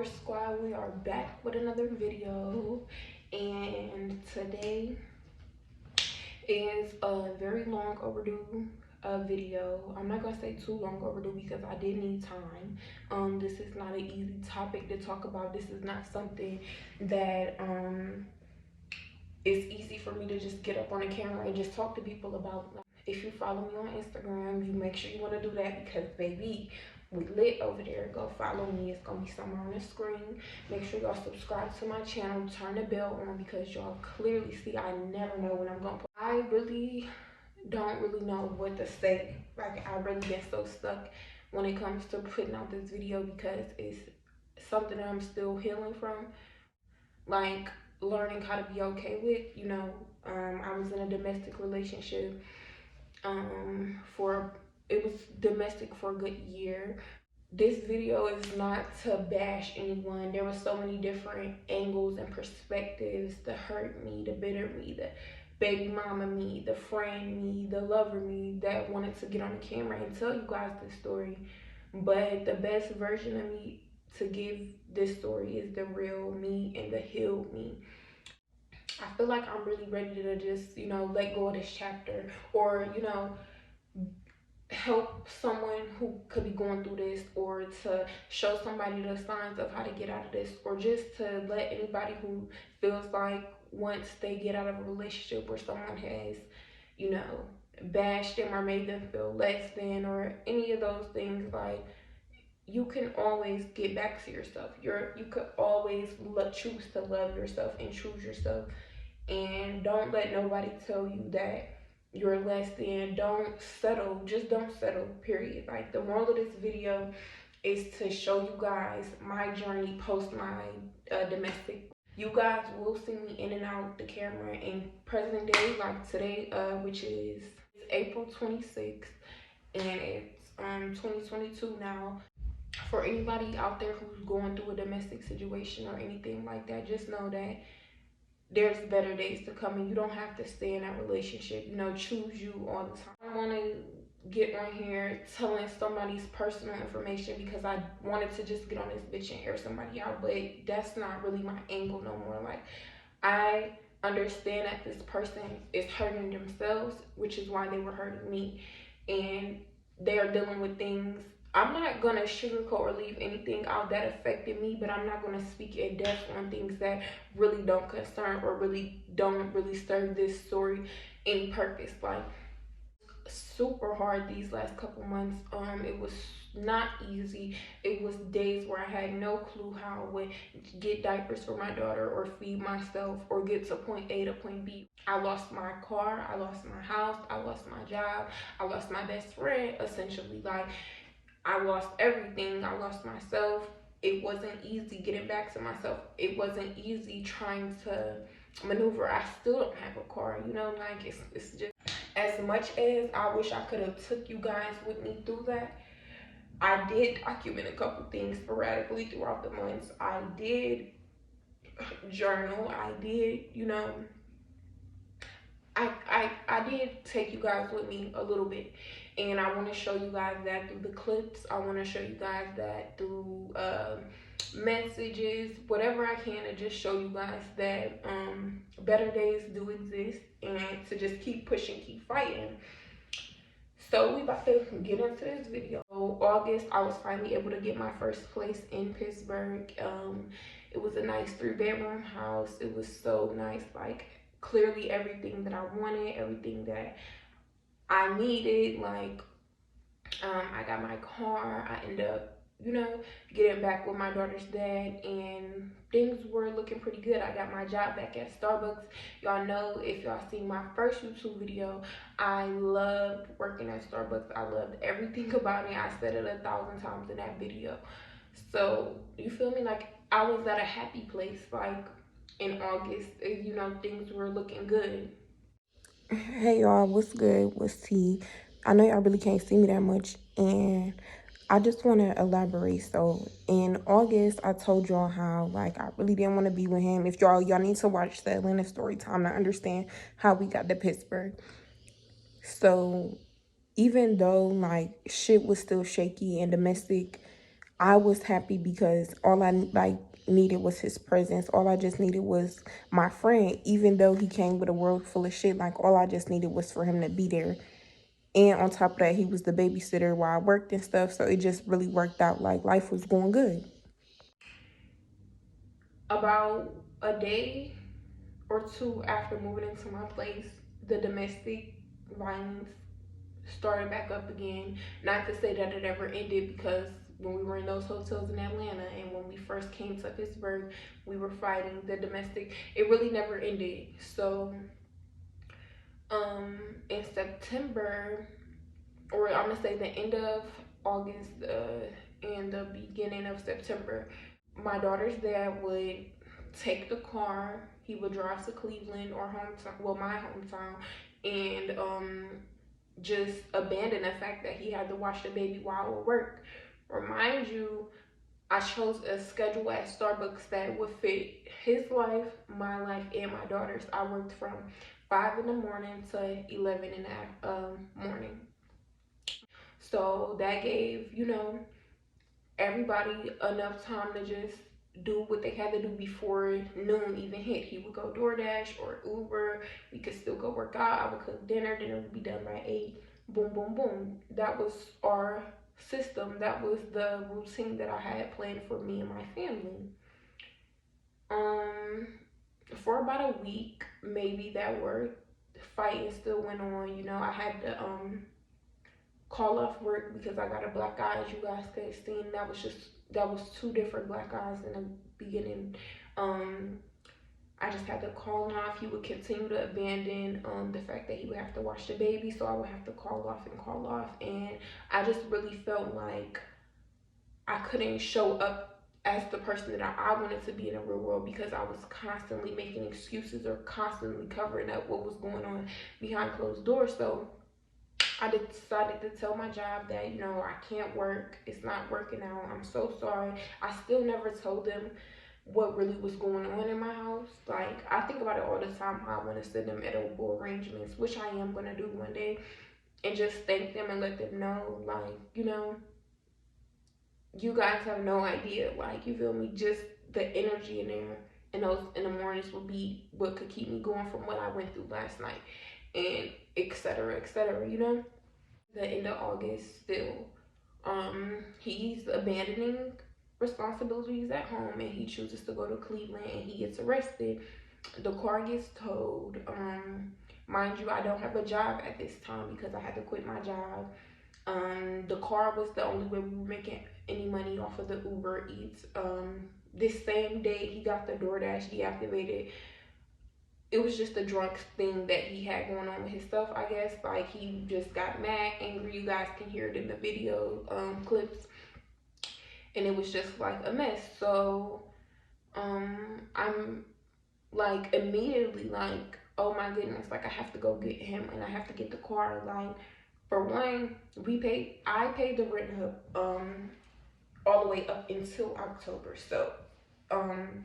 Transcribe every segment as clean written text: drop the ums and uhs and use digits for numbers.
Squad, we are back with another video, and today is a very long overdue video. I'm not gonna say too long overdue because I did need time. This is not an easy topic to talk about. This is not something that it's easy for me to just get up on a camera and just talk to people about. If you follow me on Instagram, you make sure you want to do that because baby, we lit over there. Go follow me. It's gonna be somewhere on the screen. Make sure y'all subscribe to my channel. Turn the bell on because y'all clearly see I never know when I'm gonna put. I really don't really know what to say. Like I really been so stuck when it comes to putting out this video because it's something that I'm still healing from. Like learning how to be okay with, I was in a domestic relationship for it was domestic for a good year. This video is not to bash anyone. There were so many different angles and perspectives, the hurt me, the bitter me, the baby mama me, the friend me, the lover me that wanted to get on the camera and tell you guys this story. But the best version of me to give this story is the real me and the healed me. I feel like I'm really ready to just, let go of this chapter or, help someone who could be going through this or to show somebody the signs of how to get out of this or just to let anybody who feels like once they get out of a relationship where someone has, you know, bashed them or made them feel less than or any of those things, like you can always get back to yourself. You could always choose to love yourself and choose yourself, and don't let nobody tell you that you're less than. Don't settle. Just don't settle, period. Like the moral of this video is to show you guys my journey post my domestic. You guys will see me in and out the camera in present day, like today, which is April 26th, and it's 2022 now. For anybody out there who's going through a domestic situation or anything like that, just know that there's better days to come and you don't have to stay in that relationship. Choose you all the time. I want to get on here telling somebody's personal information because I wanted to just get on this bitch and air somebody out, but that's not really my angle no more. Like, I understand that this person is hurting themselves, which is why they were hurting me, and they are dealing with things. I'm not gonna sugarcoat or leave anything out that affected me, but I'm not gonna speak in depth on things that really don't concern or really don't really serve this story any purpose. Like, super hard these last couple months. It was not easy. It was days where I had no clue how I would get diapers for my daughter or feed myself or get to point A to point B. I lost my car, I lost my house, I lost my job, I lost my best friend, essentially. Like, I lost everything. I lost myself. It wasn't easy getting back to myself. It wasn't easy trying to maneuver. I still don't have a car, like it's just, as much as I wish I could have took you guys with me through that. I did document a couple things sporadically throughout the months. I did journal. I did, I did take you guys with me a little bit, and I want to show you guys that through the clips. I want to show you guys that through messages, whatever I can, to just show you guys that better days do exist, and to just keep pushing, keep fighting. So we about to get into this video. August, I was finally able to get my first place in Pittsburgh. It was a nice 3-bedroom house. It was so nice, like clearly everything that I wanted, everything that I needed. Like, I got my car. I ended up, getting back with my daughter's dad, and things were looking pretty good. I got my job back at Starbucks. Y'all know, if y'all seen my first YouTube video, I loved working at Starbucks. I loved everything about it. I said it 1,000 times in that video. So you feel me? Like, I was at a happy place. Like, in August, things were looking good. Hey y'all, what's good? What's tea? I know y'all really can't see me that much, and I just want to elaborate. So in August, I told y'all how, like, I really didn't want to be with him. If y'all need to watch the Atlanta story time to understand how we got to Pittsburgh. So even though like shit was still shaky and domestic, I was happy because all I needed was his presence. All I just needed was my friend, even though he came with a world full of shit. Like, all I just needed was for him to be there. And on top of that, he was the babysitter while I worked and stuff. So it just really worked out. Like, life was going good. About a day or two after moving into my place, the domestic violence started back up again. Not to say that it ever ended, because when we were in those hotels in Atlanta and when we first came to Pittsburgh, we were fighting the domestic. It really never ended. So in September, or I'm gonna say the end of August and the beginning of September, my daughter's dad would take the car. He would drive to Cleveland, or hometown, well, my hometown, and just abandon the fact that he had to watch the baby while at work. Remind you, I chose a schedule at Starbucks that would fit his life, my life, and my daughter's. I worked from 5 in the morning to 11 in the morning. So that gave, everybody enough time to just do what they had to do before noon even hit. He would go DoorDash or Uber. We could still go work out. I would cook dinner. Dinner would be done by 8. Boom, boom, boom. That was our system. That was the routine that I had planned for me and my family. For about a week, maybe, that worked. Fighting still went on. I had to call off work because I got a black eye, as you guys could have seen. That was two different black eyes in the beginning. I just had to call him off. He would continue to abandon the fact that he would have to watch the baby, so I would have to call off, and I just really felt like I couldn't show up as the person that I wanted to be in the real world, because I was constantly making excuses or constantly covering up what was going on behind closed doors. So I decided to tell my job that, I can't work. It's not working out. I'm so sorry. I still never told them what really was going on in my house. Like, I think about it all the time, how I want to send them edible arrangements, which I am going to do one day, and just thank them and let them know, like, you guys have no idea. Like, you feel me? Just the energy in there in the mornings would be what could keep me going from what I went through last night, and et cetera. The end of August still. He's abandoning responsibilities at home, and he chooses to go to Cleveland, and he gets arrested. The car gets towed. Mind you, I don't have a job at this time because I had to quit my job. The car was the only way we were making any money off of the Uber Eats. This same day he got the DoorDash deactivated. It was just a drunk thing that he had going on with his stuff, I guess. Like, he just got mad, angry. You guys can hear it in the video clips. And it was just like a mess. So I'm like immediately like, oh my goodness, like, I have to go get him and I have to get the car. Like, for one, I paid the rent all the way up until October. So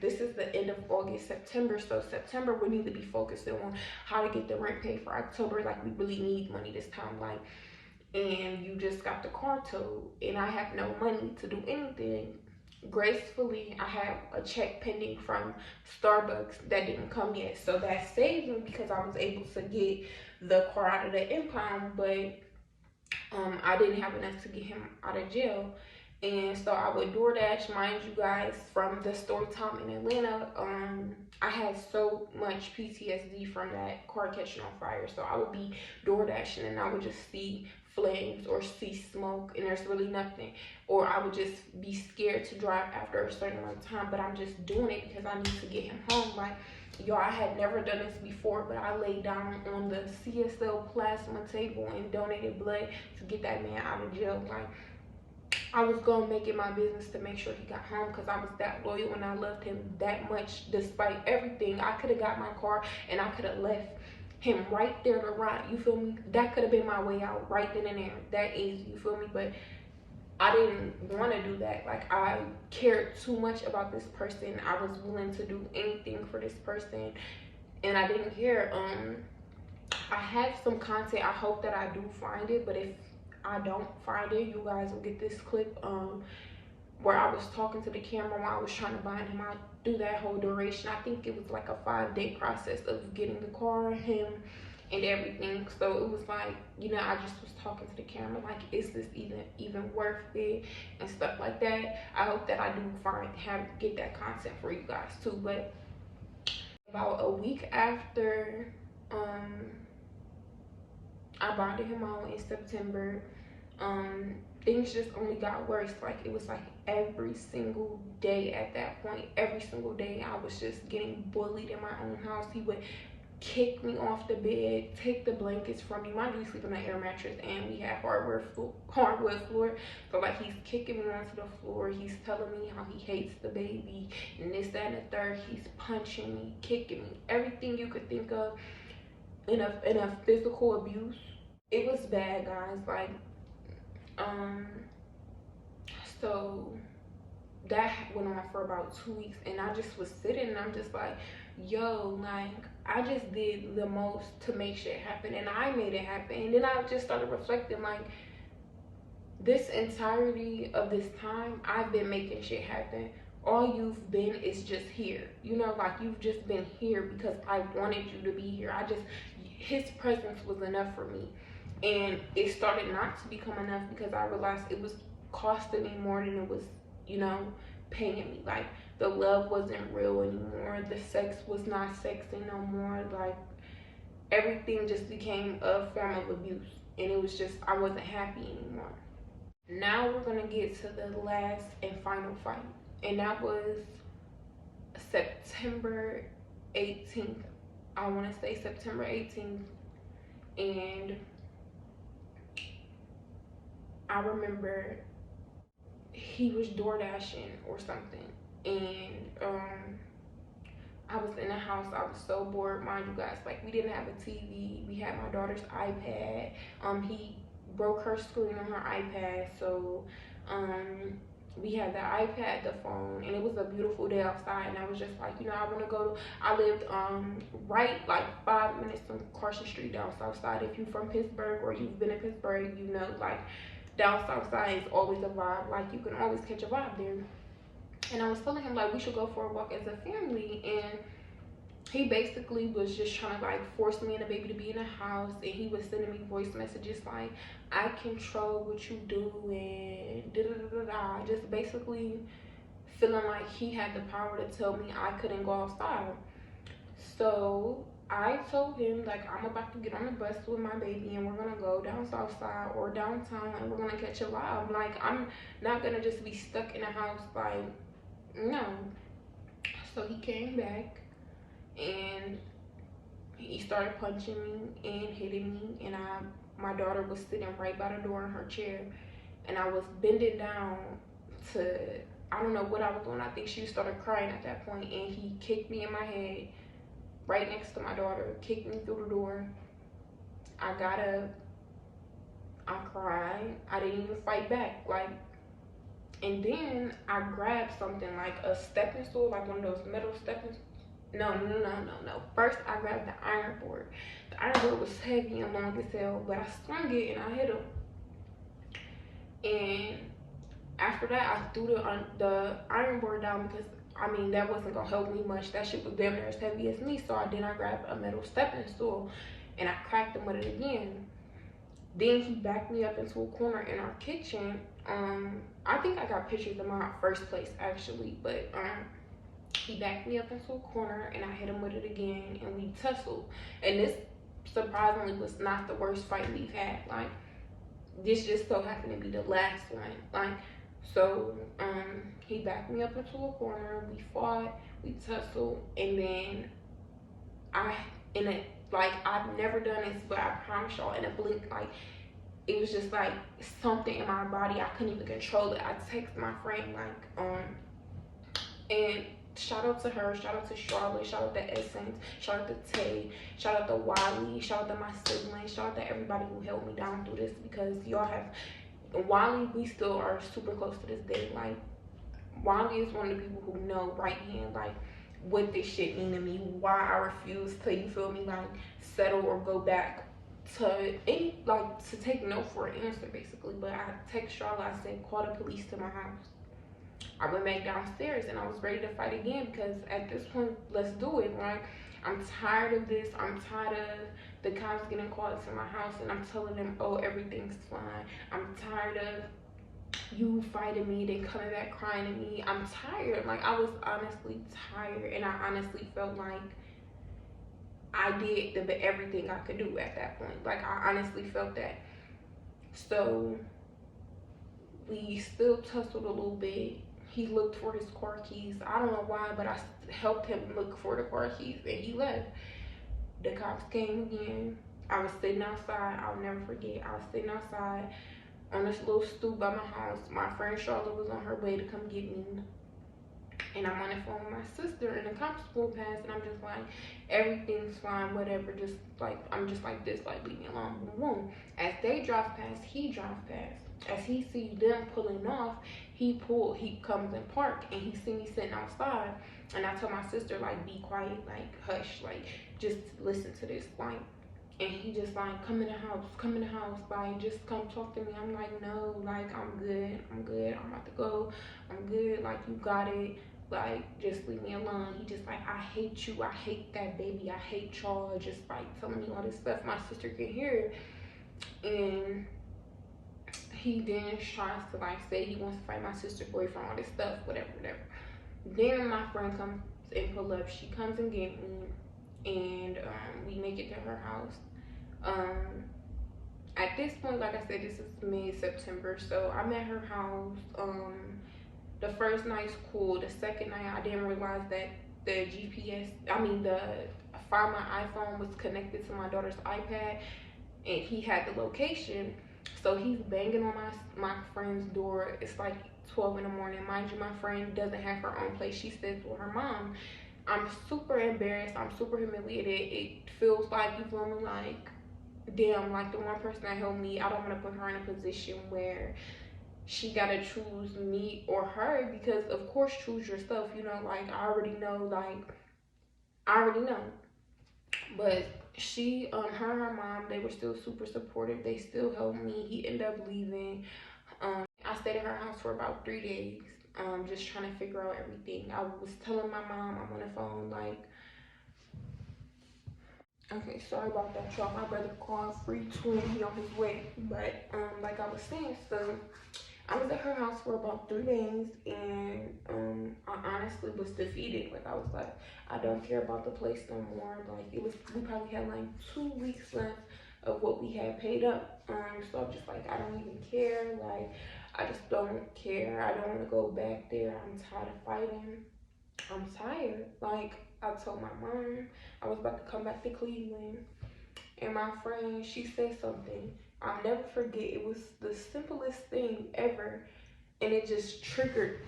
this is the end of August, September. So September, we need to be focusing on how to get the rent paid for October. Like, we really need money this time. Like, and you just got the car towed, and I have no money to do anything. Gracefully, I have a check pending from Starbucks that didn't come yet. So that saved me because I was able to get the car out of the impound, but I didn't have enough to get him out of jail. And so I would DoorDash, mind you guys, from the story time in Atlanta. I had so much PTSD from that car catching on fire. So I would be DoorDashing and I would just see flames or see smoke and there's really nothing. Or I would just be scared to drive after a certain amount of time, but I'm just doing it because I need to get him home. Like, y'all, I had never done this before, but I laid down on the CSL plasma table and donated blood to get that man out of jail. Like, I was gonna make it my business to make sure he got home because I was that loyal and I loved him that much. Despite everything, I could have got my car and I could have left him right there to rot. You feel me? That could have been my way out right then and there. That easy. You feel me? But I didn't want to do that. Like, I cared too much about this person. I was willing to do anything for this person, and I didn't care. I have some content. I hope that I do find it, but if I don't find it, you guys will get this clip. where I was talking to the camera while I was trying to bind him out through that whole duration. I think it was like a 5-day process of getting the car, him, and everything. So it was like, you know, I just was talking to the camera like, is this even worth it and stuff like that. I hope that I do get that content for you guys too. But about a week after I bonded him out in September, things just only got worse. Like, it was like every single day at that point, every single day I was just getting bullied in my own house. He would kick me off the bed, take the blankets from me. Mind you, we sleep on an air mattress and we have hardwood floor. So like, he's kicking me onto the floor. He's telling me how he hates the baby and this, that, and the third. He's punching me, kicking me, everything you could think of in a physical abuse. It was bad, guys. Like, so that went on for about 2 weeks, and I just was sitting and I'm just like, yo, like, I just did the most to make shit happen, and I made it happen. And then I just started reflecting, like, this entirety of this time I've been making shit happen. All you've been is just here, you know, like, you've just been here because I wanted you to be here. His presence was enough for me. And it started not to become enough because I realized it was costing me more than it was, you know, paying me. Like, the love wasn't real anymore. The sex was not sexy no more. Like, everything just became a form of abuse. And it was just, I wasn't happy anymore. Now we're going to get to the last and final fight. And that was September 18th. I want to say September 18th. And I remember he was door dashing or something, and I was in the house. I was so bored, mind you guys. Like, we didn't have a TV. We had my daughter's iPad. He broke her screen on her iPad, so we had the iPad, the phone, and it was a beautiful day outside. And I was just like, you know, I want to go. I lived right like 5 minutes from Carson Street down South Side. If you're from Pittsburgh or you've been in Pittsburgh, you know, like, down South Side is always a vibe. Like, you can always catch a vibe there. And I was telling him, like, we should go for a walk as a family. And he basically was just trying to, like, force me and the baby to be in the house. And he was sending me voice messages like, I control what you do and da-da-da-da-da. Just basically feeling like he had the power to tell me I couldn't go outside. So I told him, like, I'm about to get on the bus with my baby and we're gonna go down South Side or downtown and we're gonna catch a vibe. Like, I'm not gonna just be stuck in a house, like, no. So he came back and he started punching me and hitting me, and my daughter was sitting right by the door in her chair, and I was bending down to, I don't know what I was doing. I think she started crying at that point, and he kicked me in my head right next to my daughter, kicked me through the door. I got up, I cried, I didn't even fight back, like, and then I grabbed something like a stepping stool, like one of those metal stepping. No. First, I grabbed the iron board. The iron board was heavy and long as hell, but I swung it and I hit him. And after that, I threw the iron board down because, I mean, that wasn't gonna help me much. That shit was damn near as heavy as me. So then I grabbed a metal stepping stool and I cracked him with it again. Then he backed me up into a corner in our kitchen. I think I got pictures of my first place actually, but he backed me up into a corner and I hit him with it again and we tussled. And this surprisingly was not the worst fight we've had. Like, this just so happened to be the last one. Like, so he backed me up into a corner, we fought, we tussled, and then I've never done this, but I promise y'all, in a blink, like, it was just like something in my body, I couldn't even control it. I texted my friend, like, and shout out to her, shout out to Charlotte, shout out to Essence, shout out to Tay, shout out to Wiley, shout out to my siblings, shout out to everybody who held me down through this, because y'all have, Wiley, we still are super close to this day. Like, Wiley is one of the people who know right hand, like, what this shit mean to me, why I refuse to, you feel me, like, settle or go back to any, like, to take no for an answer, basically. But I text Charlotte, I said, call the police to my house. I went back downstairs and I was ready to fight again because at this point, let's do it, right? I'm tired of this. I'm tired of the cops getting called to my house and I'm telling them, oh, everything's fine. I'm tired of you fighting me, then coming back crying at me. I'm tired. Like, I was honestly tired, and I honestly felt like I did everything I could do at that point. Like, I honestly felt that. So we still tussled a little bit. He looked for his car keys. I don't know why, but I helped him look for the car keys, and he left. The cops came again. I was sitting outside. I'll never forget. I was sitting outside on this little stoop by my house. My friend Charlotte was on her way to come get me. And I'm on the phone with my sister, and the cops pull past, and I'm just like, everything's fine, whatever. Just like, I'm just like this, like, leave me alone, boom, boom. As they drive past, he drives past. As he sees them pulling off, he comes and park, and he see me sitting outside. And I tell my sister, like, be quiet, like, hush, like, just listen to this, like. And he just like, come in the house, like, just come talk to me. I'm like, no, like, I'm good, I'm about to go, I'm good, like, you got it, like, just leave me alone. He just like, I hate you, I hate that baby, I hate y'all, just like telling me all this stuff. My sister can hear it, and he then tries to like say he wants to fight my sister's boyfriend, all this stuff, whatever. Then my friend comes and pull up. She comes and get me, and we make it to her house. At this point, like I said, this is mid-September, so I'm at her house. The first night's cool. The second night, I didn't realize that the Find My iPhone was connected to my daughter's iPad, and he had the location. So he's banging on my friend's door. It's like 12 in the morning. Mind you, my friend doesn't have her own place. She stays with her mom. I'm super embarrassed. I'm super humiliated. It feels like, you feel me, like, damn, like, the one person that helped me, I don't want to put her in a position where she gotta choose me or her, because of course choose yourself, you know, like, I already know, but she, her and her mom, they were still super supportive. They still helped me. He ended up leaving. I stayed at her house for about 3 days, just trying to figure out everything. I was telling my mom, I'm on the phone, like, okay, sorry about that, y'all. My brother called free twin. He on his way. But like I was saying, so I was at her house for about 3 days, and I honestly was defeated. Like, I was like, I don't care about the place no more. Like, we probably had like 2 weeks left of what we had paid up. So I'm just like, I don't even care. Like, I just don't care. I don't want to go back there. I'm tired of fighting. I'm tired. Like, I told my mom I was about to come back to Cleveland, and my friend, she said something I'll never forget. It was the simplest thing ever, and it just triggered,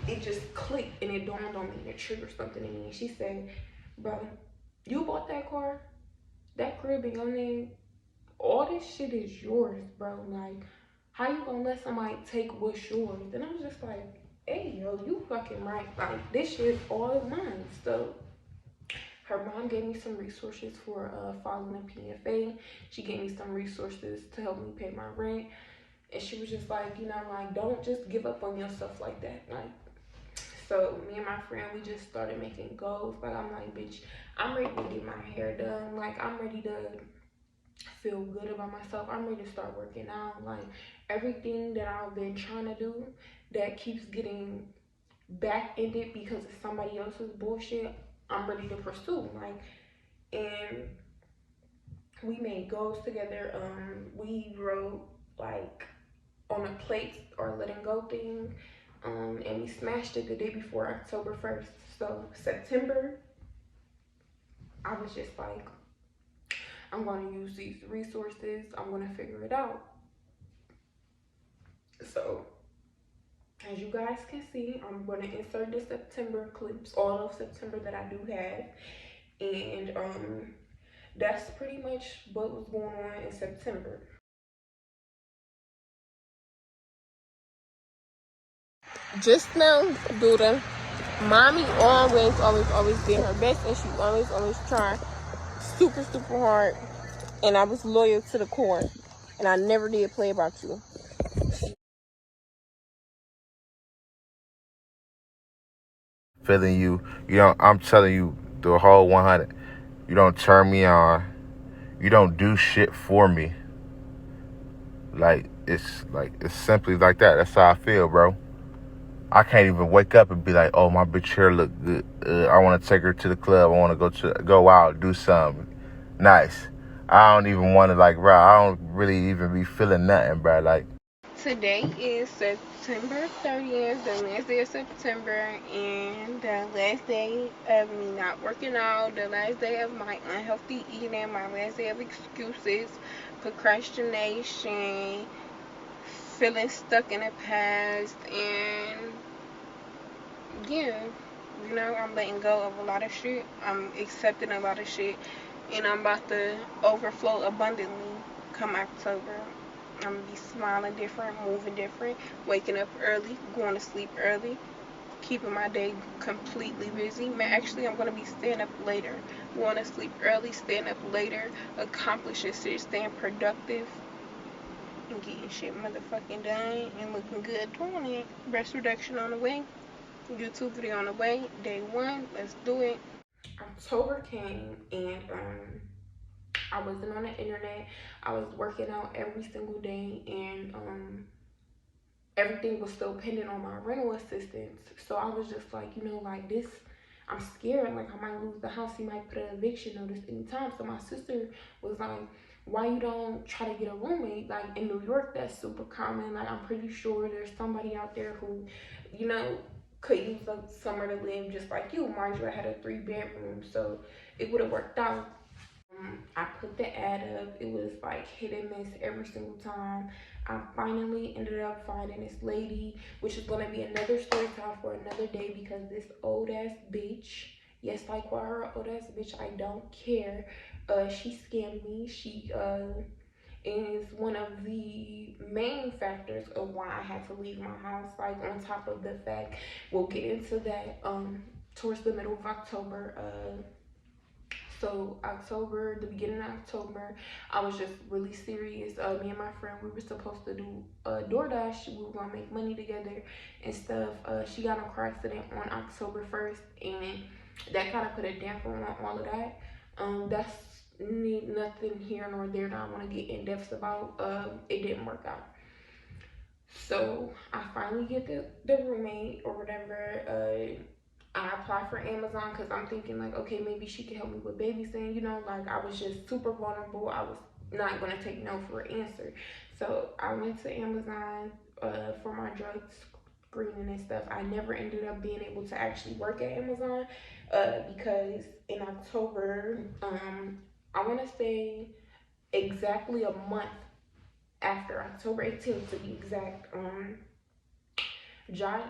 it just clicked, and it dawned on me, and it triggered something in me. And she said, bro, you bought that car, that crib in your name, all this shit is yours, bro. Like, how you gonna let somebody take what's yours? And I was just like, hey, yo, you fucking right. Like, this shit is all mine. So her mom gave me some resources for filing a PFA. She gave me some resources to help me pay my rent. And she was just like, you know, like, don't just give up on yourself like that. Like, so me and my friend, we just started making goals. Like, I'm like, bitch, I'm ready to get my hair done. Like, I'm ready to feel good about myself. I'm ready to start working out. Like, everything that I've been trying to do that keeps getting back-ended because of somebody else's bullshit, I'm ready to pursue. Like, and we made goals together. We wrote like on a plate or letting go thing, and we smashed it the day before October 1st. So September, I was just like, I'm going to use these resources. I'm going to figure it out. So as you guys can see, I'm going to insert the September clips, all of September that I do have. And that's pretty much what was going on in September. Just know, Duda, mommy always did her best, and she always tried super hard. And I was loyal to the core, and I never did play about you. feeling you. You don't. I'm telling you the whole 100. You don't turn me on. You don't do shit for me. It's simply like that. That's how I feel, bro. I can't even wake up and be like, oh, my bitch hair look good. I want to take her to the club. I want to go out, do something nice. I don't even want to, like, bro. I don't really even be feeling nothing, bro. Like, Today is September 30th, the last day of September, and the last day of me not working out, the last day of my unhealthy eating, my last day of excuses, procrastination, feeling stuck in the past, and yeah, I'm letting go of a lot of shit. I'm accepting a lot of shit, and I'm about to overflow abundantly come October. I'm gonna be smiling different, moving different, waking up early, going to sleep early, keeping my day completely busy. Man, actually, I'm gonna be staying up later, going to sleep early, staying up later, accomplishing shit, staying productive, and getting shit motherfucking done, and looking good doing it. Breast reduction on the way. YouTube video on the way. Day one. Let's do it. October came and I wasn't on the internet. I was working out every single day and everything was still pending on my rental assistance. So I was just like, like this, I'm scared. Like I might lose the house. He might put an eviction notice anytime. So my sister was like, why you don't try to get a roommate? Like in New York, that's super common. Like I'm pretty sure there's somebody out there who, you know, could use somewhere to live just like you. Mind you, I had a 3 bedroom, so it would have worked out. I put the ad up. It was like hit and miss every single time. I finally ended up finding this lady, which is gonna be another story time for another day because this old ass bitch, yes, I call her old ass bitch. I don't care. She scammed me. She is one of the main factors of why I had to leave my house. Like on top of the fact, we'll get into that towards the middle of October. So October, the beginning of October, I was just really serious. Me and my friend, we were supposed to do DoorDash. We were gonna make money together and stuff. She got in a car accident on October 1st, and that kind of put a damper on all of that. That's nothing here nor there that I want to get in depth about. It didn't work out. So I finally get the roommate or whatever. I apply for Amazon because I'm thinking like, okay, maybe she can help me with babysitting. Like I was just super vulnerable. I was not gonna take no for an answer. So I went to Amazon for my drug screening and stuff. I never ended up being able to actually work at Amazon because in October, I want to say exactly a month after October 18th to be exact. Josh,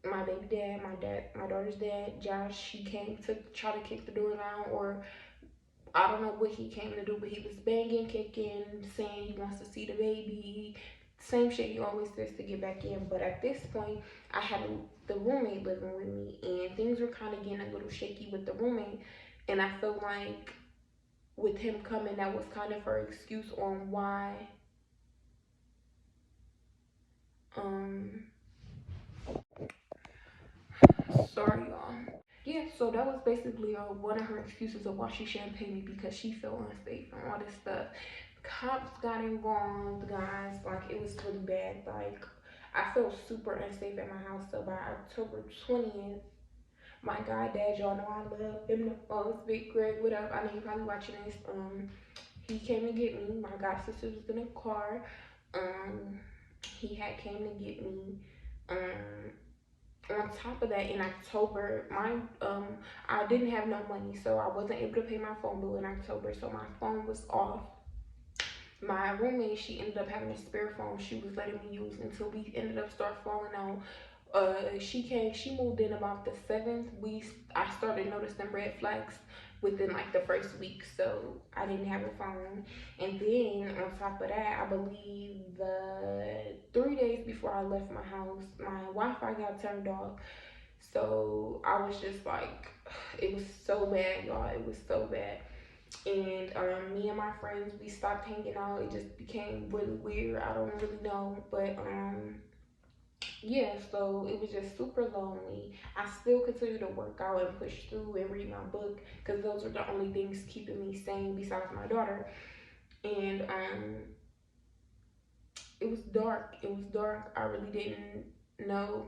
my baby dad, my daughter's dad, Josh, he came to try to kick the door down, or I don't know what he came to do, but he was banging, kicking, saying he wants to see the baby. Same shit he always says to get back in. But at this point, I had the roommate living with me, and things were kind of getting a little shaky with the roommate. And I felt like with him coming, that was kind of her excuse on why. Um, Sorry, y'all. Yeah, so that was basically one of her excuses of why she shouldn't pay me because she felt unsafe and all this stuff. Cops got involved, guys. Like, it was really bad. Like, I felt super unsafe at my house. So by October 20th, my guy dad, y'all know I love him the most. Big Greg, what up? I know you're probably watching this. He came to get me. My god sister was in a car. Um, he had came to get me. Um, on top of that, in October, I didn't have no money, so I wasn't able to pay my phone bill in October, so my phone was off. My roommate, she ended up having a spare phone she was letting me use until we ended up start falling out. She moved in about the 7th. I started noticing red flags within like the first week, so I didn't have a phone. And then on top of that, I believe the 3 days before I left my house, my Wi-Fi got turned off. So I was just like, it was so bad, y'all. It was so bad. And me and my friends, we stopped hanging out. It just became really weird. I don't really know, but yeah, so it was just super lonely. I still continue to work out and push through and read my book because those are the only things keeping me sane besides my daughter. And it was dark. It was dark. I really didn't know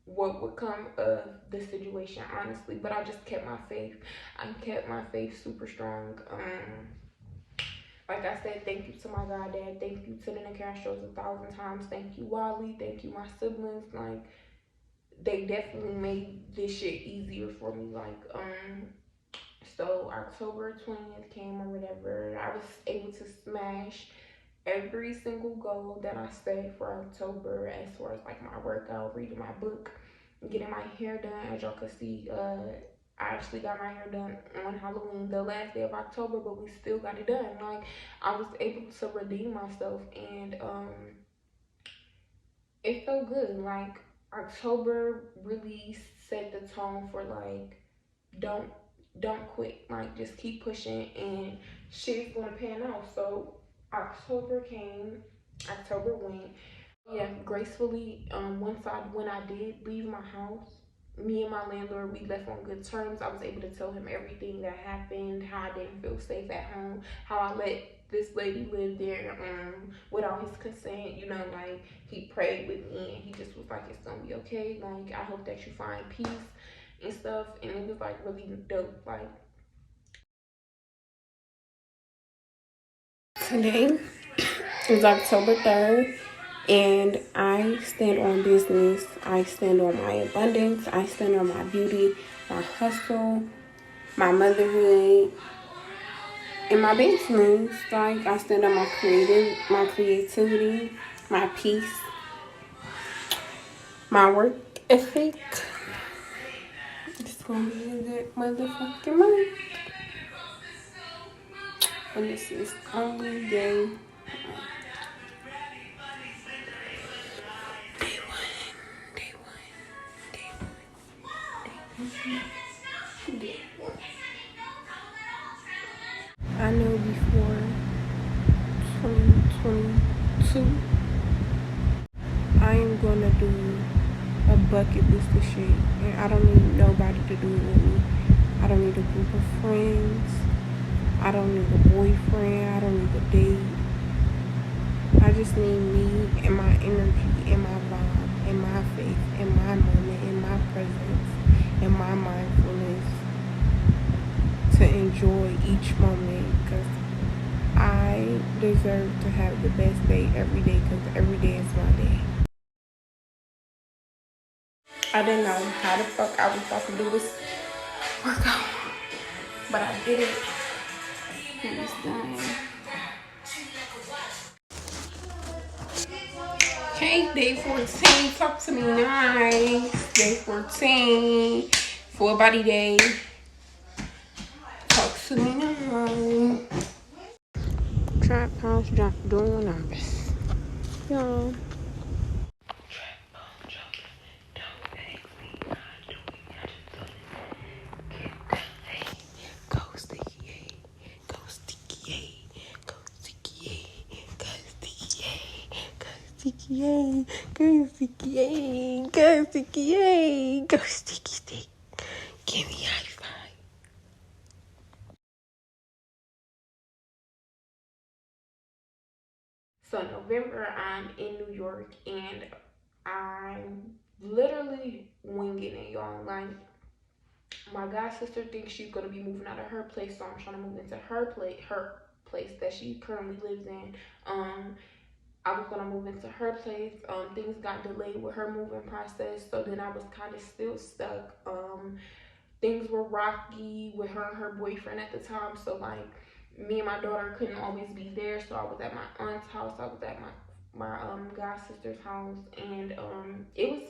what would come of the situation, honestly. But I just kept my faith. I kept my faith super strong. Like I said, thank you to my goddad. Thank you to the Nicastros 1,000 times. Thank you, Wally. Thank you, my siblings. Like they definitely made this shit easier for me. So October 20th came or whatever. I was able to smash every single goal that I set for October as far as like my workout, reading my book, getting my hair done. As y'all can see, I actually got my hair done on Halloween, the last day of October, but we still got it done. Like I was able to redeem myself, and it felt good. Like October really set the tone for like don't don't quit. Like just keep pushing and shit's gonna pan out. So October came, October went. Yeah, gracefully. Once when I did leave my house, me and my landlord we left on good terms. I was able to tell him everything that happened, how I didn't feel safe at home, how I let this lady live there without his consent. You know, like he prayed with me and he just was like, "It's gonna be okay. Like I hope that you find peace and stuff." And it was like really dope. Like today is October 3rd. And I stand on business. I stand on my abundance. I stand on my beauty, my hustle, my motherhood, and my business. Like I stand on my creativity, my peace, my work ethic. It's gonna be a good motherfucking month. And this is only day I know before 2022, I am gonna do a bucket list of shit, and I don't need nobody to do it with me. I don't need a group of friends. I don't need a boyfriend. I don't need a date. I just need me and my energy and my vibe and my faith and my moment and my presence and my mindfulness to enjoy each moment because I deserve to have the best day every day because every day is my day. I didn't know how the fuck I was about to do this workout, but I did it. It was done. Okay, day 14. Talk to me nice. Day 14. Full body day. Talk to me nice. Trap house jump doing numbers. Yo. Yay, go sticky, yay, go sticky, yay, go sticky stick. Give me high five. So November, I'm in New York and I'm literally winging it, y'all. Like my god sister thinks she's gonna be moving out of her place, so I'm trying to move into her place that she currently lives in. I was gonna move into her place. Things got delayed with her moving process, so then I was kind of still stuck. Things were rocky with her and her boyfriend at the time, so like me and my daughter couldn't always be there. So I was at my aunt's house. I was at my god sister's house, and it was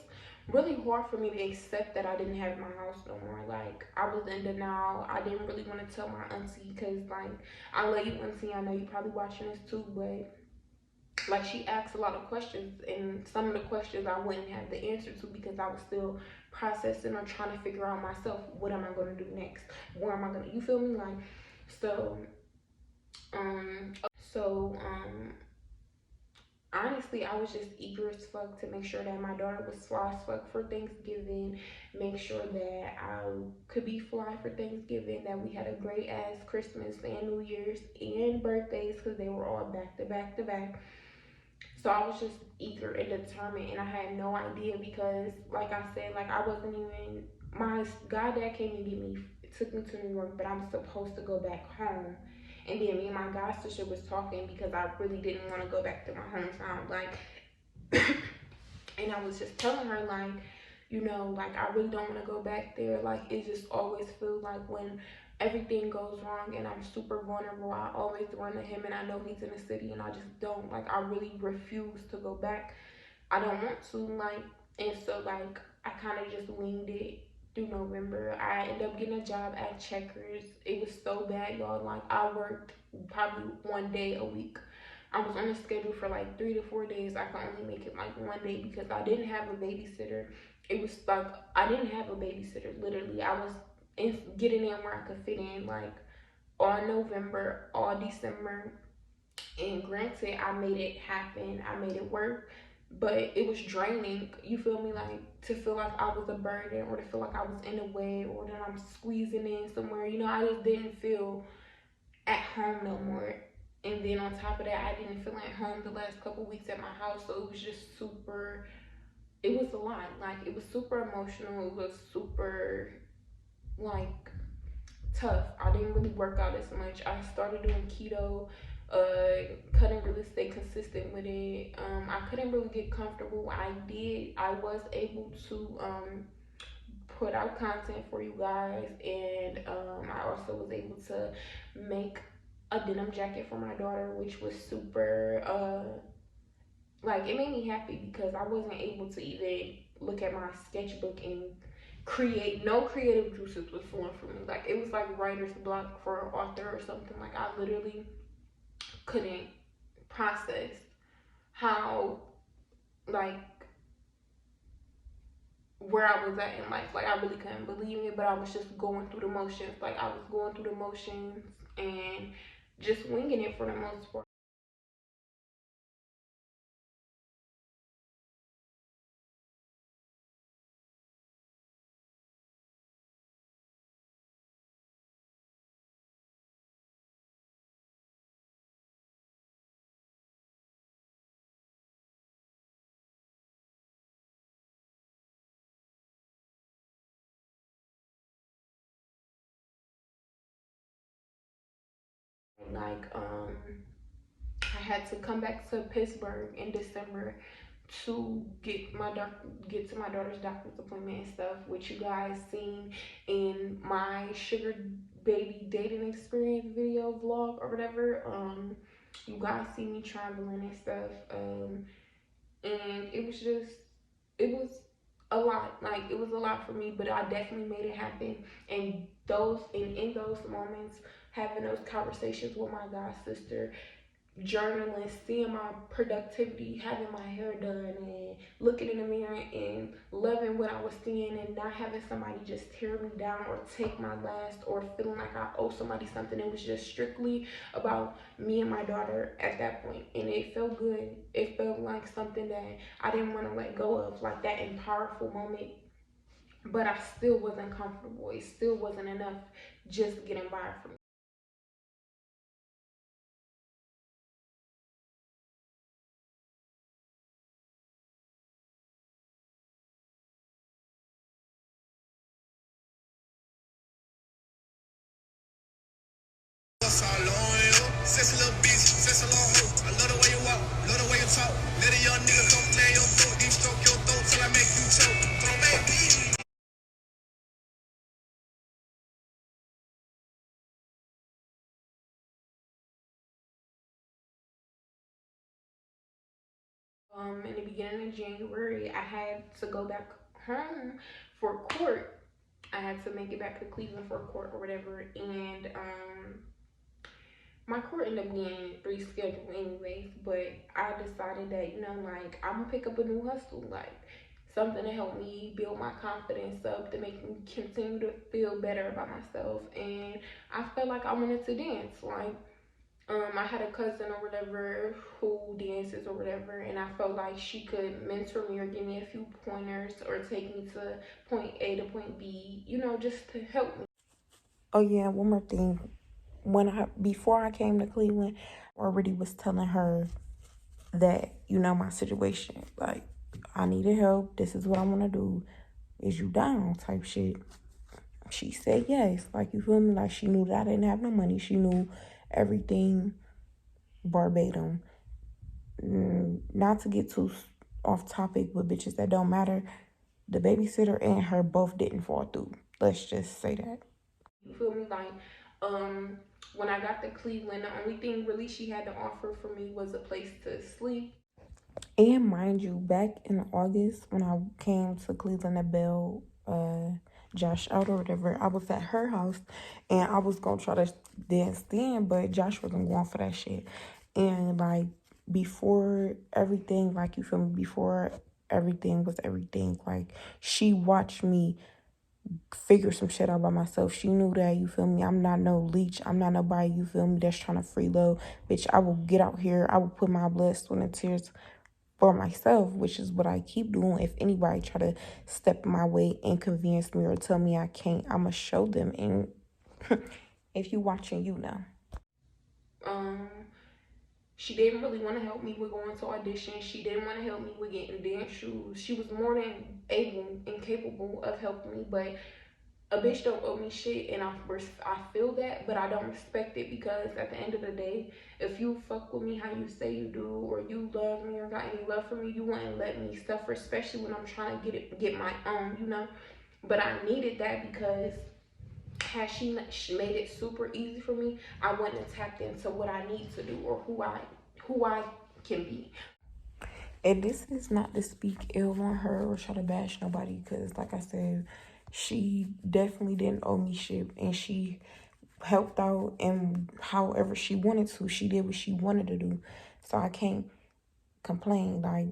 really hard for me to accept that I didn't have my house no more. Like I was in denial. I didn't really want to tell my auntie because like I love you, auntie. I know you probably watching this too, but like she asked a lot of questions and some of the questions I wouldn't have the answer to because I was still processing or trying to figure out myself what am I going to do next, where am I going to, you feel me, like so um so honestly, I was just eager as fuck to make sure that my daughter was fly as fuck for Thanksgiving, make sure that I could be fly for Thanksgiving, that we had a great ass Christmas and New Year's and birthdays because they were all back to back to back. So I was just eager and determined, and I had no idea because, like I said, like I wasn't even, my goddad came and get me, took me to New York, but I'm supposed to go back home. And then me and my god sister was talking because I really didn't want to go back to my hometown. Like, and I was just telling her, like, you know, like I really don't want to go back there. Like, it just always feels like when everything goes wrong and I'm super vulnerable, I always run to him, and I know he's in the city, and I just don't, like, I really refuse to go back. I don't want to, like, and so, like, I kind of just winged it through November. I ended up getting a job at Checkers. It was so bad, y'all. Like, I worked probably 1 day a week. I was on a schedule for like 3 to 4 days. I could only make it like 1 day because I didn't have a babysitter. It was like I didn't have a babysitter. Literally, I was getting in where I could fit in, like all November, all December, and granted, I made it happen. I made it work, but it was draining. You feel me? Like to feel like I was a burden, or to feel like I was in the way, or that I'm squeezing in somewhere. You know, I just didn't feel at home no more. And then on top of that, I didn't feel at home the last couple weeks at my house, so it was just super. It was a lot. Like it was super emotional. It was super like tough. I didn't really work out as much. I started doing keto. Couldn't really stay consistent with it. I couldn't really get comfortable. I was able to put out content for you guys, and I also was able to make a denim jacket for my daughter, which was super like it made me happy because I wasn't able to even look at my sketchbook and create. No creative juices was flowing for me. Like it was like writer's block for an author or something. Like I literally couldn't process how, like, where I was at in life. Like I really couldn't believe it, but I was just going through the motions. Like I was going through the motions and just winging it for the most part. Like I had to come back to Pittsburgh in December to get to my daughter's doctor's appointment and stuff, which you guys seen in my sugar baby dating experience video vlog or whatever. You guys see me traveling and stuff. And it was just, it was a lot. Like it was a lot for me, but I definitely made it happen. And in those moments, having those conversations with my god sister, journaling, seeing my productivity, having my hair done, and looking in the mirror and loving what I was seeing, and not having somebody just tear me down or take my last, or feeling like I owe somebody something. It was just strictly about me and my daughter at that point, and it felt good. It felt like something that I didn't want to let go of, like that in powerful moment. But I still wasn't comfortable. It still wasn't enough just getting by for me. In the beginning of January, I had to go back home for court. I had to make it back to Cleveland for court or whatever, and my court ended up being rescheduled anyways. But I decided that, you know, like I'm gonna pick up a new hustle, like something to help me build my confidence up, to make me continue to feel better about myself. And I felt like I wanted to dance, like I had a cousin or whatever who dances or whatever, and I felt like she could mentor me or give me a few pointers or take me to point A to point B, just to help me. Oh yeah, one more thing. Before I came to Cleveland, I already was telling her that, my situation. Like, I needed help. This is what I want to do. Is you down? Type shit. She said yes. Like, you feel me? Like, she knew that I didn't have no money. She knew everything verbatim. Not to get too off topic with bitches that don't matter. The babysitter and her both didn't fall through. Let's just say that. You feel me? Like, when I got to Cleveland, the only thing really she had to offer for me was a place to sleep. And mind you, back in August when I came to Cleveland to bail Josh out or whatever, I was at her house and I was gonna try to dance then, but Josh wasn't going for that shit. And like before everything, like you feel me, before everything was everything, like she watched me figure some shit out by myself. She knew that, you feel me, I'm not no leech. I'm not nobody, you feel me, that's trying to freeload. Bitch, I will get out here. I will put my blood, sweat, and tears for myself, which is what I keep doing. If anybody try to step in my way, inconvenience me, or tell me I can't, I'ma show them. And if you watching, you know. She didn't really want to help me with going to auditions. She didn't want to help me with getting dance shoes. She was more than able and capable of helping me, but a bitch don't owe me shit, and I feel that, but I don't respect it, because at the end of the day, if you fuck with me how you say you do, or you love me or got any love for me, you wouldn't let me suffer, especially when I'm trying to get my own. But I needed that, because had she made it super easy for me, I wouldn't have tapped into what I need to do or who I can be. And this is not to speak ill on her or try to bash nobody, because like I said, she definitely didn't owe me shit, and she helped out and however she wanted to. She did what she wanted to do. So I can't complain. Like,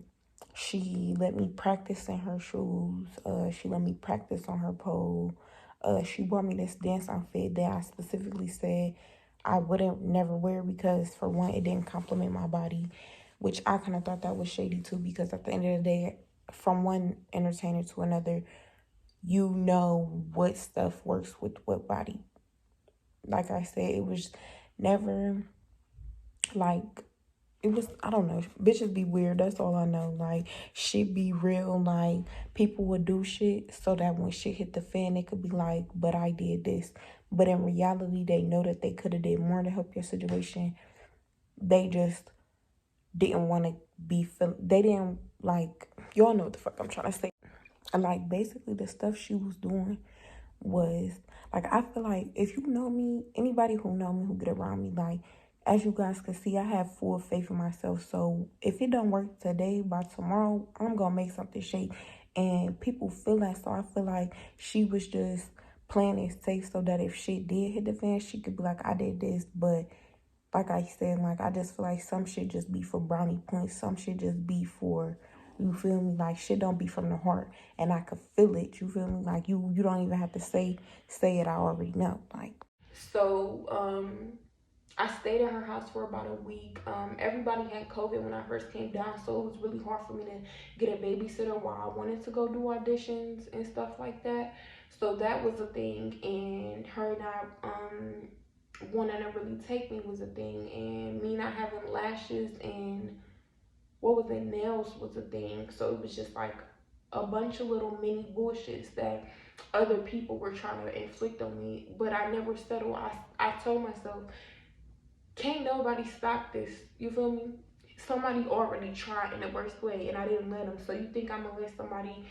she let me practice in her shoes. She let me practice on her pole. She bought me this dance outfit that I specifically said I wouldn't never wear, because for one, it didn't compliment my body, which I kind of thought that was shady too, because at the end of the day, from one entertainer to another, you know what stuff works with what body. Like I said, it was never like, it was, I don't know, bitches be weird, that's all I know. Like, shit be real, like people would do shit so that when shit hit the fan, they could be like, but I did this. But in reality, they know that they could have did more to help your situation. They just didn't want to they didn't, like, y'all know what the fuck I'm trying to say. Like, basically the stuff she was doing was, like, I feel like if you know me, anybody who know me, who get around me, like, as you guys can see, I have full faith in myself. So if it don't work today, by tomorrow, I'm gonna make something shake. And people feel that. So I feel like she was just playing it safe so that if shit did hit the fan, she could be like, I did this. But like I said, like, I just feel like some shit just be for brownie points. Some shit just be for, you feel me? Like, shit don't be from the heart. And I could feel it, you feel me? Like, you don't even have to say it, I already know. Like, so, I stayed at her house for about a week. Everybody had COVID when I first came down, so it was really hard for me to get a babysitter while I wanted to go do auditions and stuff like that. So that was a thing, and her not wanting to really take me was a thing, and me not having lashes and what was it, nails was a thing. So it was just like a bunch of little mini bullshits that other people were trying to inflict on me, but I never settled. I told myself, can't nobody stop this. You feel me? Somebody already tried in the worst way, and I didn't let them. So you think I'm gonna let somebody?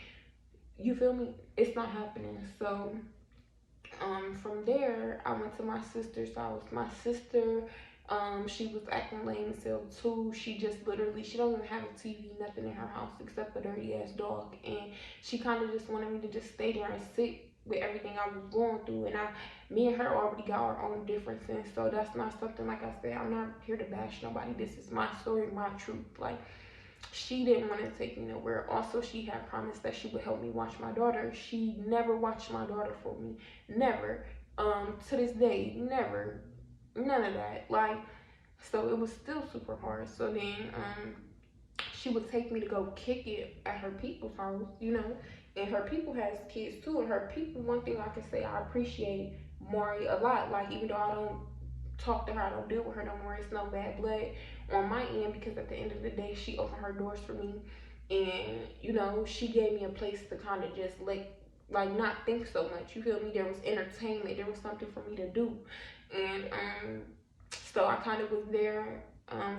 You feel me? It's not happening. So, from there, I went to my sister's house. My sister, she was acting lame still too. She just literally, she don't even have a TV, nothing in her house except a dirty ass dog, and she kind of just wanted me to just stay there and sit with everything I was going through. And me and her already got our own differences, so that's not something, like I said, I'm not here to bash nobody. This is my story, my truth. Like, she didn't want to take me nowhere. Also, she had promised that she would help me watch my daughter. She never watched my daughter for me. Never. To this day, never. None of that. Like, So it was still super hard. So then she would take me to go kick it at her people's house, you know. And her people has kids too. And her people, one thing I can say, I appreciate Maury a lot. Like, even though I don't talk to her, I don't deal with her no more. It's no bad blood on my end, because at the end of the day, she opened her doors for me, and you know, she gave me a place to kind of just like not think so much. You feel me? There was entertainment. There was something for me to do, and so I kind of was there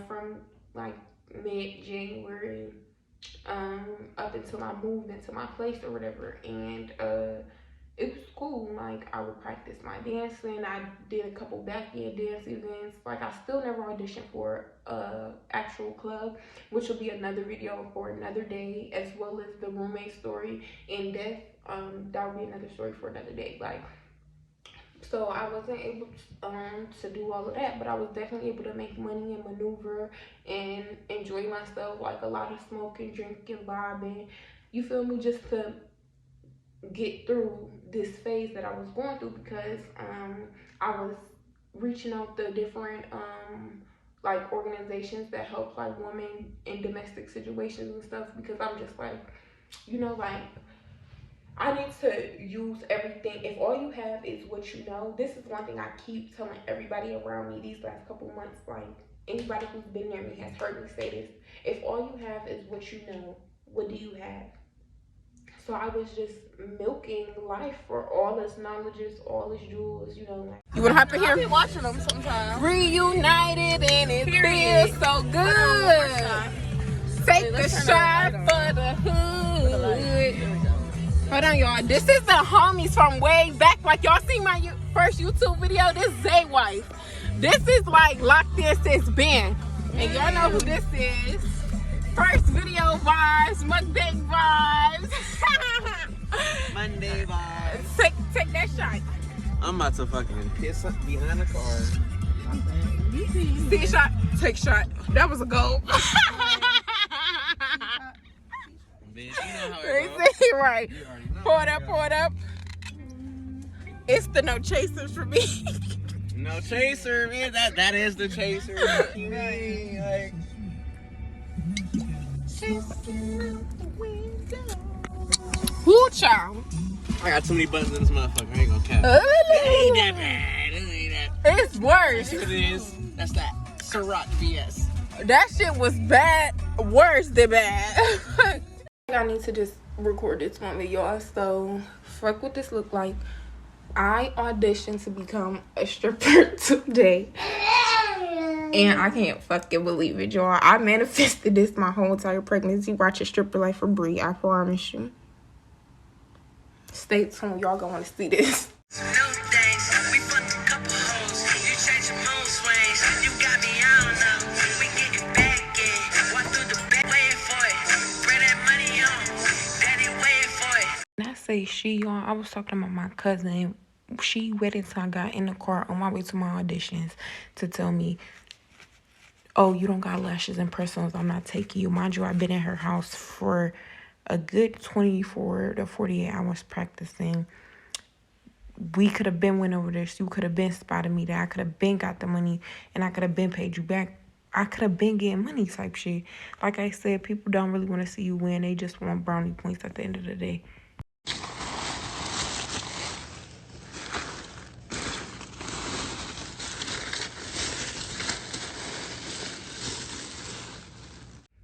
from like mid January up until I moved into my place or whatever, and it was cool. Like, I would practice my dancing. I did a couple backyard dance events. Like, I still never auditioned for a actual club, which will be another video for another day, as well as the roommate story in death. That will be another story for another day. Like, so I wasn't able to do all of that, but I was definitely able to make money and maneuver and enjoy myself. Like, a lot of smoking, drinking, vibing. You feel me? Just to get through this phase that I was going through, because I was reaching out to different like organizations that help like women in domestic situations and stuff, because I'm just like, you know, like, I need to use everything. If all you have is what you know, this is one thing I keep telling everybody around me these last couple months. Like, anybody who's been near me has heard me say this. If all you have is what you know, what do you have? So I was just milking life for all its knowledges, all its jewels, you know. Like, you wanna hop in here? I've been watching them sometimes. Reunited, and it feels so good. Take the shot for the hood. Hold on, y'all. This is the homies from way back. Like, y'all seen my first YouTube video? This is Zay wife. This is like locked in since Ben. And y'all know who this is. First video vibes, mukbang vibes. Monday vibes. Take that shot. I'm about to fucking piss up behind the car. See a shot. Take a shot. That was a goal. Bitch, you know how it goes. Right. Pour it up. It's the no chasers for me. No chaser, man. That is the chaser. Like, Woo, child. I got too many buttons in this motherfucker. I ain't gonna cap. It ain't that bad. It ain't that. It's worse. It is. That's that Ciroc BS. That shit was bad. Worse than bad. I need to just record this one with y'all. So, fuck what this look like. I auditioned to become a stripper today. And I can't fucking believe it, y'all. I manifested this my whole entire pregnancy. Watch a stripper life for Brie. I promise you. Stay tuned. Y'all gonna want to see this. When I say she, y'all, I was talking about my cousin. She waited till I got in the car on my way to my auditions to tell me, oh, you don't got lashes and press-ons, I'm not taking you. Mind you, I've been in her house for a good 24 to 48 hours practicing. We could have been went over there. So you could have been spotted me there. I could have been got the money, and I could have been paid you back. I could have been getting money type shit. Like I said, people don't really want to see you win. They just want brownie points at the end of the day.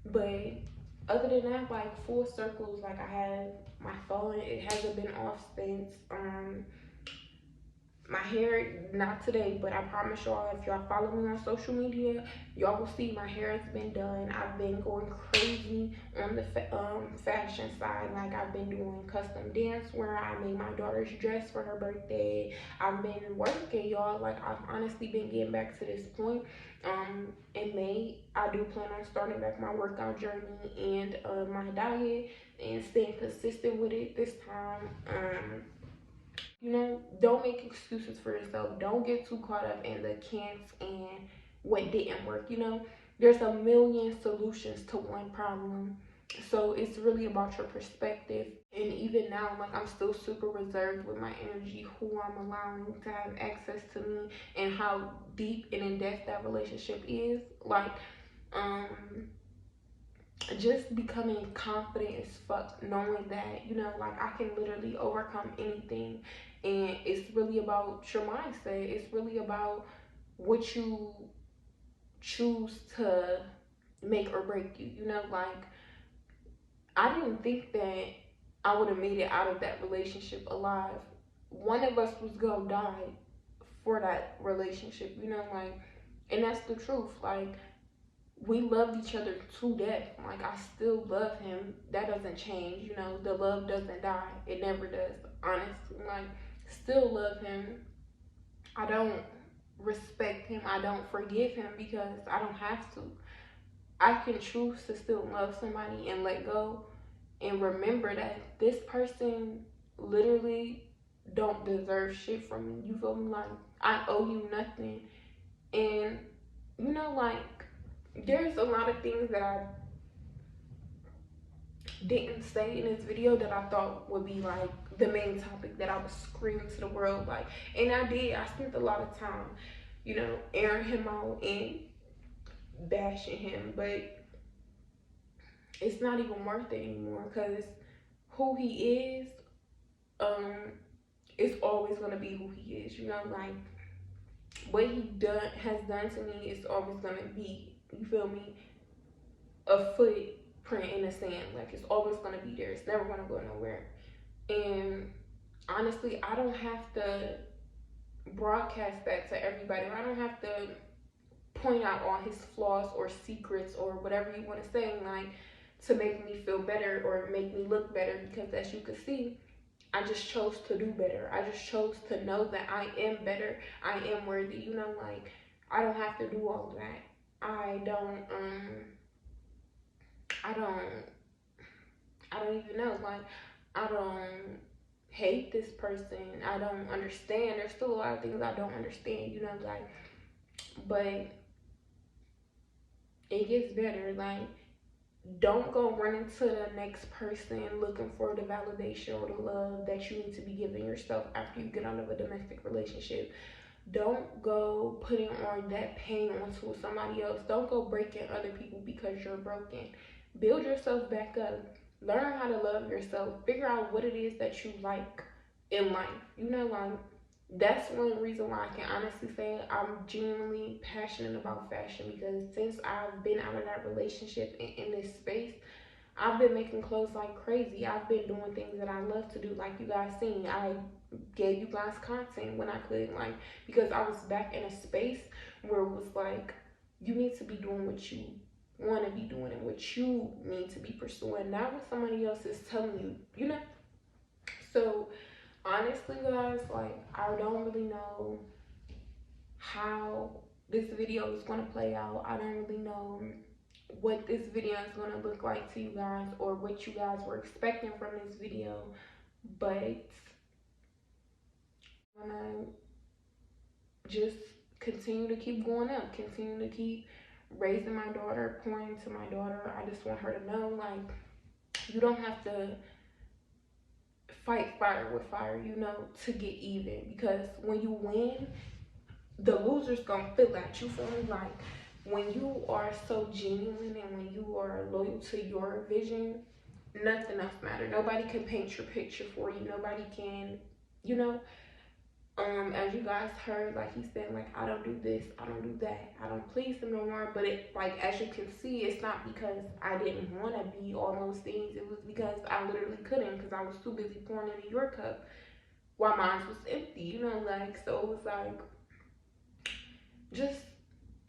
But other than that, like, full circles, like, I had my phone, it hasn't been off since my hair, not today, but I promise y'all, if y'all follow me on social media, y'all will see my hair has been done. I've been going crazy on the fashion side. Like, I've been doing custom dance wear. I made my daughter's dress for her birthday. I've been working, y'all. Like, I've honestly been getting back to this point. In May, I do plan on starting back my workout journey and my diet and staying consistent with it this time. You know, don't make excuses for yourself. Don't get too caught up in the can'ts and what didn't work. You know, there's a million solutions to one problem. So it's really about your perspective. And even now, like, I'm still super reserved with my energy, who I'm allowing to have access to me, and how deep and in depth that relationship is. Like, um, just becoming confident as fuck, knowing that, you know, like, I can literally overcome anything. And it's really about your mindset. It's really about what you choose to make or break you. You know, like, I didn't think that I would have made it out of that relationship alive. One of us was gonna die for that relationship, you know, like, and that's the truth. Like, we loved each other to death. Like, I still love him. That doesn't change, you know. The love doesn't die. It never does. Honestly, like, still love him. I don't respect him. I don't forgive him because I don't have to. I can choose to still love somebody and let go and remember that this person literally don't deserve shit from me. You feel me? Like, I owe you nothing. And, you know, like, there's a lot of things that I didn't say in this video that I thought would be like the main topic that I was screaming to the world. Like, and I did. I spent a lot of time, you know, airing him out and bashing him, but it's not even worth it anymore, because who he is, it's always gonna be who he is. You know, like, what he has done to me is always gonna be, you feel me, a footprint in the sand. Like, it's always gonna be there. It's never gonna go nowhere. And honestly, I don't have to broadcast that to everybody. I don't have to point out all his flaws or secrets or whatever you want to say, like, to make me feel better or make me look better, because as you can see, I just chose to do better. I just chose to know that I am better. I am worthy. You know, like, I don't have to do all of that. I don't I don't even know. Like, I don't hate this person. I don't understand. There's still a lot of things I don't understand, you know, like, but it gets better. Like, don't go running to the next person looking for the validation or the love that you need to be giving yourself after you get out of a domestic relationship. Don't go putting on that pain onto somebody else. Don't go breaking other people because you're broken. Build yourself back up. Learn how to love yourself. Figure out what it is that you like in life. You know, like, that's one reason why I can honestly say I'm genuinely passionate about fashion, because since I've been out of that relationship in this space, I've been making clothes like crazy. I've been doing things that I love to do, like you guys seen. I gave you guys content when I could, like, because I was back in a space where it was like, you need to be doing what you want to be doing and what you need to be pursuing, not what somebody else is telling you, you know? So, honestly, guys, like, I don't really know how this video is going to play out. I don't really know what this video is going to look like to you guys or what you guys were expecting from this video, but I'm gonna just continue to keep going up, continue to keep raising my daughter, pouring into my daughter. I just want her to know, like, you don't have to fight fire with fire, you know, to get even, because when you win, the loser's gonna feel that. You feel me? Like, when you are so genuine and when you are loyal to your vision, nothing else matters. Nobody can paint your picture for you. Nobody can, you know. As you guys heard, like, he said, like, I don't do this, I don't do that, I don't please him no more. But it, like, as you can see, it's not because I didn't want to be all those things. It was because I literally couldn't, because I was too busy pouring into your cup while mine was empty, you know. Like, so it was like, just,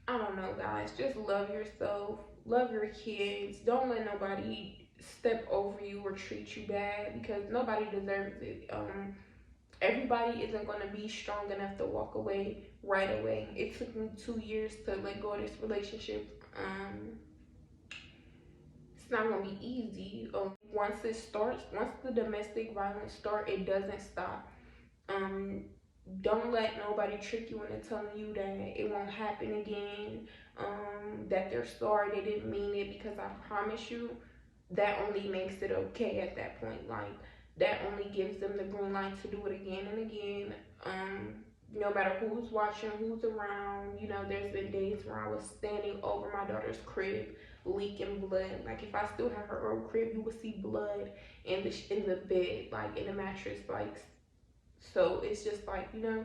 I don't know, guys, just love yourself, love your kids. Don't let nobody step over you or treat you bad, because nobody deserves it. Everybody isn't going to be strong enough to walk away right away. It took me 2 years to let go of this relationship. It's not going to be easy. Once it starts, once the domestic violence starts, it doesn't stop. Don't let nobody trick you into telling you that it won't happen again, that they're sorry, they didn't mean it, because I promise you, that only makes it okay at that point. Like, that only gives them the green light to do it again and again. No matter who's watching, who's around. You know, there's been days where I was standing over my daughter's crib, leaking blood. Like, if I still have her old crib, you would see blood in the bed, like in the mattress. Like, so it's just like, you know,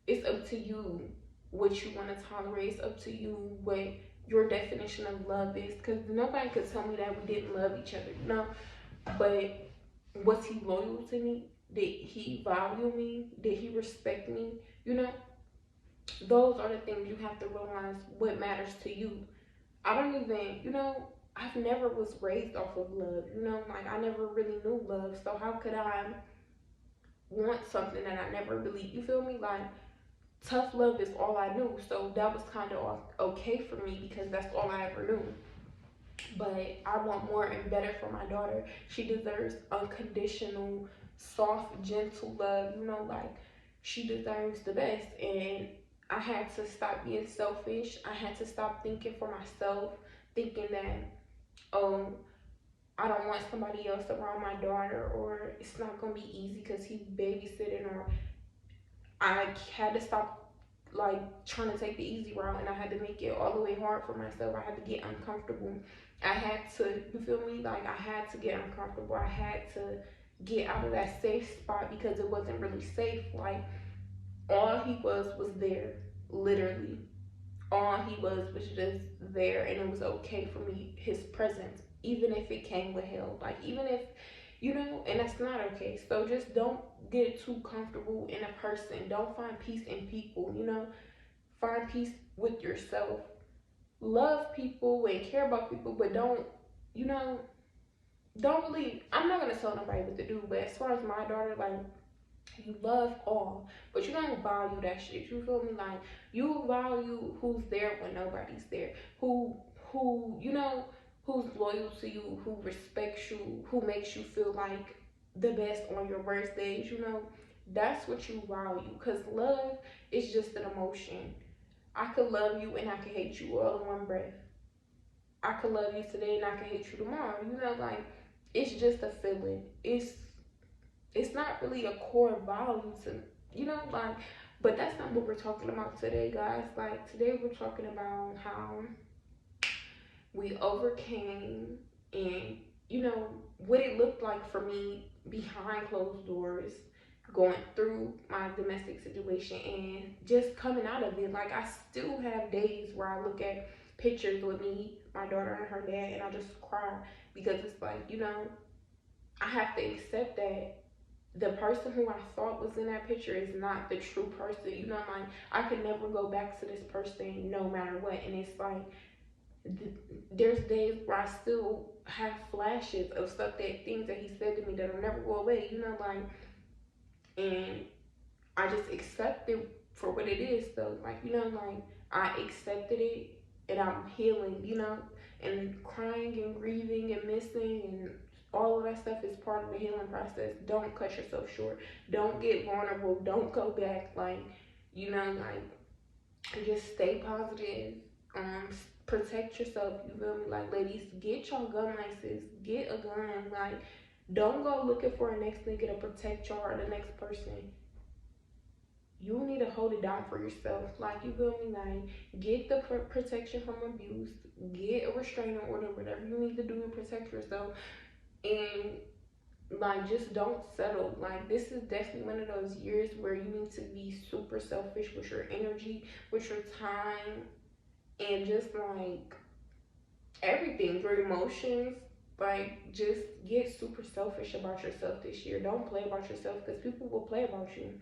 it's up to you what you want to tolerate. It's up to you what your definition of love is, because nobody could tell me that we didn't love each other, you know. But was he loyal to me? Did he value me? Did he respect me? You know, those are the things you have to realize what matters to you. I don't even, you know, I've never was raised off of love, you know, like I never really knew love. So how could I want something that I never really, you feel me? Like, tough love is all I knew. So that was kind of okay for me because that's all I ever knew. But I want more and better for my daughter. She deserves unconditional, soft, gentle love, you know, like she deserves the best. And I had to stop being selfish. I had to stop thinking for myself, thinking that, oh, I don't want somebody else around my daughter, or it's not gonna be easy because he's babysitting, or I had to stop like trying to take the easy route, and I had to make it all the way hard for myself. I had to get uncomfortable. I had to, you feel me? Like, I had to get uncomfortable. I had to get out of that safe spot because it wasn't really safe. Like, all he was there, literally. All he was just there, and it was okay for me, his presence, even if it came with hell. Like, even if, you know, and that's not okay. So just don't get too comfortable in a person. Don't find peace in people, you know. Find peace with yourself. Love people and care about people, but don't, you know, don't really, I'm not gonna tell nobody what to do, but as far as my daughter, like, you love all, but you don't value that shit. You feel me? Like, you value who's there when nobody's there. Who you know, who's loyal to you, who respects you, who makes you feel like the best on your worst days. You know, that's what you value. Cause love is just an emotion. I could love you and I could hate you all in one breath. I could love you today and I could hate you tomorrow. You know, like, it's just a feeling. It's not really a core value to, you know, like, but that's not what we're talking about today, guys. Like, today we're talking about how we overcame, and, you know, what it looked like for me behind closed doors, going through my domestic situation and just coming out of it. Like, I still have days where I look at pictures with me, my daughter and her dad, and I just cry, because it's like, you know, I have to accept that the person who I thought was in that picture is not the true person. You know, like, I could never go back to this person no matter what. And it's like, there's days where I still have flashes of stuff, that things that he said to me that'll never go away, you know, like, and I just accept it for what it is, though. Like, you know, like, I accepted it and I'm healing, you know, and crying and grieving and missing and all of that stuff is part of the healing process. Don't cut yourself short. Don't get vulnerable. Don't go back. Like, you know, like, just stay positive. Protect yourself. You feel me? Like, ladies, get your gun license. Get a gun. Like, don't go looking for a next nigga to protect y'all or the next person. You need to hold it down for yourself. Like, you feel me? Like, get the protection from abuse. Get a restraining order. Whatever you need to do to protect yourself. And, like, just don't settle. Like, this is definitely one of those years where you need to be super selfish with your energy, with your time, and just, like, everything, your emotions. Like, just get super selfish about yourself this year. Don't play about yourself, because people will play about you.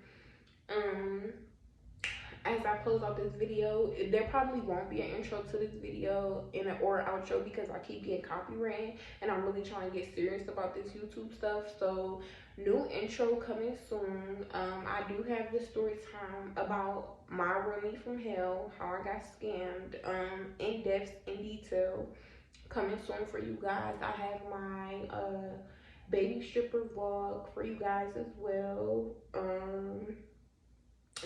As I close out this video, there probably won't be an intro to this video or outro, because I keep getting copyrighted, and I'm really trying to get serious about this YouTube stuff. So, new intro coming soon. I do have the story time about my roommate from hell, how I got scammed, in depth, in detail, coming soon for you guys. I have my baby stripper vlog for you guys as well.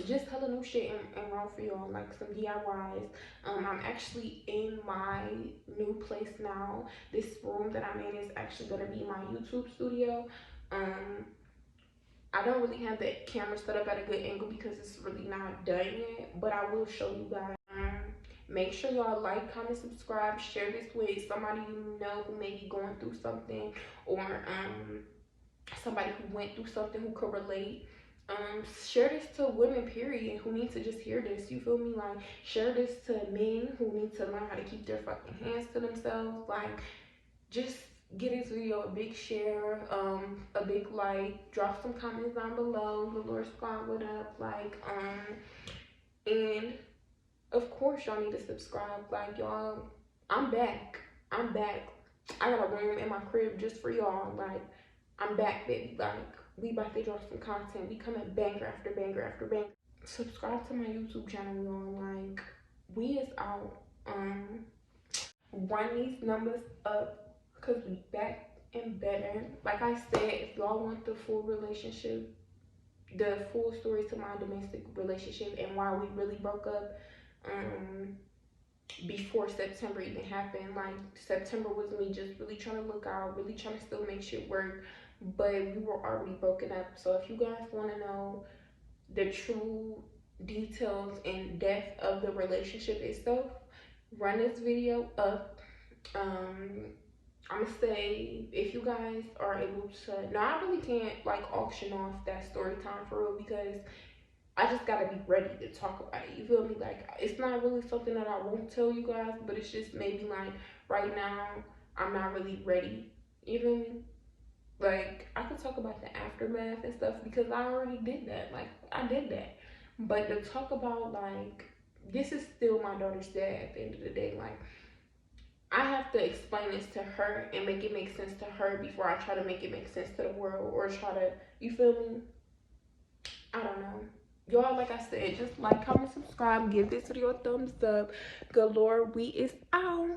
just hella new shit and raw for y'all, like some DIYs. I'm actually in my new place now. This room that I'm in is actually gonna be my YouTube studio. I don't really have the camera set up at a good angle because it's really not done yet, but I will show you guys. Make sure y'all like, comment, subscribe, share this with somebody you know who may be going through something, or somebody who went through something who could relate. Share this to women, period, who need to just hear this. You feel me? Like, share this to men who need to learn how to keep their fucking hands to themselves. Like, just get this video a big share, a big like, drop some comments down below. Galore Squad, what up? Like, and of course y'all need to subscribe. Like, y'all, I'm back. I got a room in my crib just for y'all. Like, I'm back, baby. Like, we about to drop some content. We coming banger after banger after banger. Subscribe to my YouTube channel, y'all. Like, we is out. Run these numbers up, because we back and better. Like I said, if y'all want the full relationship, the full story to my domestic relationship and why we really broke up, before September even happened. Like, September was me just really trying to look out, really trying to still make shit work, but we were already broken up. So if you guys want to know the true details and depth of the relationship itself, run this video up. I'm gonna say, if you guys are able to, now I really can't like auction off that story time for real, because I just gotta be ready to talk about it. You feel me? Like, it's not really something that I won't tell you guys, but it's just maybe like right now I'm not really ready. You feel me? Like, I could talk about the aftermath and stuff because I already did that. Like, I did that. But to talk about, like, this is still my daughter's dad at the end of the day. Like, I have to explain this to her and make it make sense to her before I try to make it make sense to the world, or try to, you feel me? I don't know. Y'all, like I said, just like, comment, subscribe, give this video a thumbs up. Galore, we is out.